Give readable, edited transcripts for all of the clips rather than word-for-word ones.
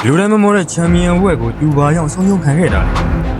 လူတိုင်းမမောတဲ့ချန်ပီယံဘွဲ့ကိုသူဘာကြောင့်ဆုံးရှုံးခံခဲ့တာ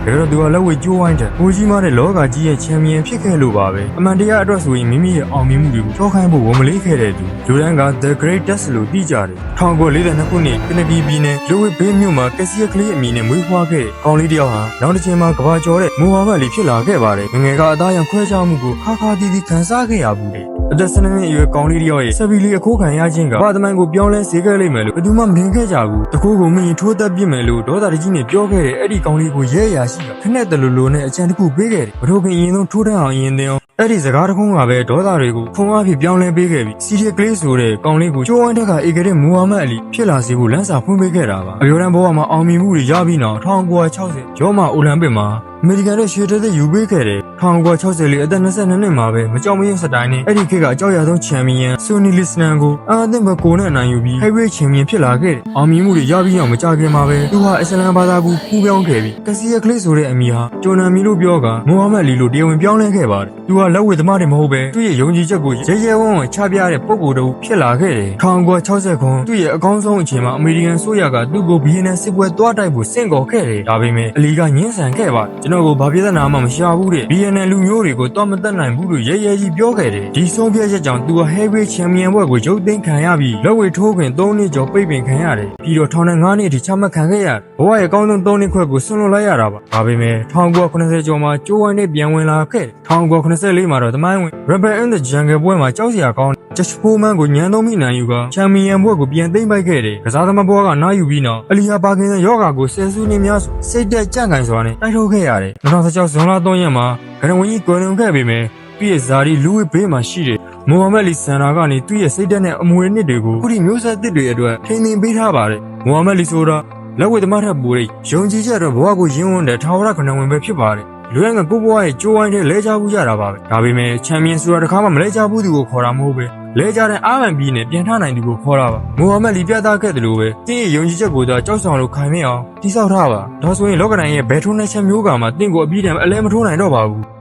လဲဒါတော့သူကလက်ဝဲကျိုးဝိုင်းတဲ့ကိုကြီးမားတဲ့လောကကြီးရဲ့ချန်ပီယံဖြစ်ခဲ့လို့ပါပဲအမှန်တရားအတွက်ဆိုရင်မိမိရဲ့အောင်မြင်မှုတွေကိုချောခိုင်းဖို့ဝန်မလေးခဲ့တဲ့သူလူတိုင်းက The Greatest လို့သိကြတယ်1942ခုနှစ်ကနေဒီပြည်နယ်လူဝစ်ဘေးမြို့မှာကက်ဆီယကလေးအမည်နဲ့မွေးဖွားခဲ့တဲ့ကောင်လေးတစ်ယောက်ဟာနောက်တစ်ချိန်မှာကဘာကျော်တဲ့မိုဟာမက်လီဖြစ်လာခဲ့ပါတယ်ငငယ်ကအသားရောင်ခွဲခြားမှုကိုခါခါတီးတီးခံစားခဲ့ရဘူးလေအသက်12နှစ်အရွယ်ကောင်လေးတစ်ယောက်ရဲ့ဆက်ပြီးလေးအခိုးခံရခြင်းကဘာသမိုင်းကိုပြောင်းလဲစေခဲ့လိမ့်မယ်လို့ဘယ်သူမှမထင်ခဲ့ကြဘူးတကူကိုမင်းထိုးသက်ပြစ်မယ်လို့ဒေါသတကြီးနဲ့ပြောခဲ့တဲ့အဲ့ဒီကောင်လေးကိုရဲရရှိကခနဲ့တလူလူနဲ့အချမ်းတစ်ခုပေးခဲ့တယ်ဘထိုးခင်အရင်ဆုံးထိုးတန်းအောင်ရင်တင်အောင်အဲ့ဒီစကားတခုကပဲဒေါသတွေကိုဖုံအားဖြင့်ပြောင်းလဲပေးခဲ့ပြီးစီရီကလေးဆိုတဲ့ကောင်လေးကိုကျိုးဝိုင်းတက်ကအေခဲ့တဲ့မူဟာမက်အလီဖြစ်လာစေဖို့လမ်းစာဖွင့်ပေးခဲ့တာပါအပြောတန်းဘဝမှာအောင်မြင်မှုတွေရပြီးနောက်1960ရောမအိုလံပစ်မှာအမေရိကန်ရဲ့ရွှေတသက်ယူပေးခဲ့တဲ့1960လေးအသက်22နှစ်မှာပဲမကြောက်မရွံ့စတိုင်နဲ့အဲ့ဒီခေတ်ကအကြောက်ရဆုံးချန်ပီယံဆိုနီလစ်စနန်ကိုအာသင့်ဘကိုနဲ့အနိုင်ယူပြီးဟိုက်ဝေးချန်ပီယံဖြစ်လာခဲ့တယ်အောင်မြင်မှုတွေရပြီးအောင်မကြခင်မှာပဲသူဟာအစ္စလမ်ဘာသာကိုဖူးပြောင်းခဲ့ပြီးကစီယကလေးဆိုတဲ့အမည်ဟာဂျိုနန်မီလို့ပြောကမိုဟာမက်လီလို့တရားဝင်ပြောင်းလဲခဲ့ပါတယ်သူဟာလက်ဝဲသမားတွေမဟုတ်ပဲသူ့ရဲ့ယုံကြည်ချက်ကိုရဲဝံ့ချပြတဲ့ပုံကိုယ်တူဖြစ်လာခဲ့တယ်1960ခုသူ့ရဲ့အကောင်းဆုံးအချိန်မှာအမေရိကန်ဆိုရကသူ့ကိုဘီယန်နဲ့စစ်ပွဲတွားတိုက်ဖို့စင့်ခေါ်ခဲ့တယ်ဒါပေမဲ့အလီကညှင်းဆန်ခဲ့ပါတယ်ကျွန်တော်ကိုဘာပြဿနာမှမရှာဘူးတဲ့ဘီယန်နဲ့လူမျိုးတွေကိုတော့မတတ်နိုင်ဘူးလို့ရဲကြီးပြောခဲ့တယ်ဒီဆုံးဖြတ်ချက်ကြောင့်သူဟာဟဲဗီးချန်ပီယံဘွဲ့ကိုရုပ်သိမ်းခံရပြီးလက်ဝဲထိုးခွင့်3နှစ်ကျော်ပိတ်ပင်ခံရတယ်ပြီးတော့ထောင်နဲ့9နှစ်အထိချမှတ်ခံခဲ့ရတယ်ဘဝရဲ့အကောင်းဆုံး3နှစ်ခွဲကိုဆွန့်လွတ်လိုက်ရတာပါဒါပေမဲ့1980ကျော်မှာကျိုးဝိုင်းနဲ့ပြန်ဝင်လာခဲ့1984မှာတော့သမိုင်းဝင် Rebel in the Jungle ပွဲမှာကြောက်စရာကောင်းဂျက်ဖိုးမန်ကိုညံသုံးမိနိုင်ယူကချန်ပီယံဘွဲ့ကိုပြန်သိမ်းပိုက်ခဲ့တယ်ကစားသမားဘွားကနားယူပြီးနောက်အလီဟာပါကင်ဆန်ယောဂါကိုဆယ်စုနှစ်များစိတ်တက်ကြန့်ကန်စွာနဲ့တိုက်ထုတ်ခဲ့ရတယ်2016ဇွန်လ3ရက်မှာဂရဝန်ကြီးကွယ်လွန်ခဲ့ပေမဲ့သူ့ရဲ့ဇာတိလူဝစ်ဘေးမှာရှိတဲ့မိုဟာမက်လီစန္ဒာကနေသူ့ရဲ့စိတ်တက်နဲ့အမွေနှစ်တွေကိုခုထိမျိုးဆက်သစ်တွေအတွက်ထိန်းသိမ်းပေးထားပါတယ်မိုဟာမက်လီဆိုတာလက်ဝဲသမားထက်ပိုတဲ့ယုံကြည်ချက်အတွက်ဘဝကိုရင်းဝန်းတဲ့ထာဝရခဏဝင်ပဲဖြစ်ပါတယ်လူရန်ကကိုဘွားရဲ့ကြိုးဝိုင်းတဲ့လဲချဘူးကြတာပါပဲဒါပေမဲ့ချန်ပီယံဆိုတာတစ်ခါမှမလဲချဘူးသူကိုခေါ်တာမဟုတ်ပဲလဲချတဲ့အာမန်ပြီးနဲ့ပြန်ထနိုင်သူကိုခေါ်တာပါမိုဟာမက်လီပြသခဲ့တယ်လို့ပဲတင်းရဲ့ယုံကြည်ချက်ကိုသာကြောက်ဆောင်လို့ခိုင်မြအောင်တိဆောက်ထားပါဒါဆိုရင်လောကတိုင်းရဲ့ဘယ်ထိုးနှက်ချက်မျိုးကမှတင့်ကိုအပြီးတမ်းအလဲမထိုးနိုင်တော့ပါဘူး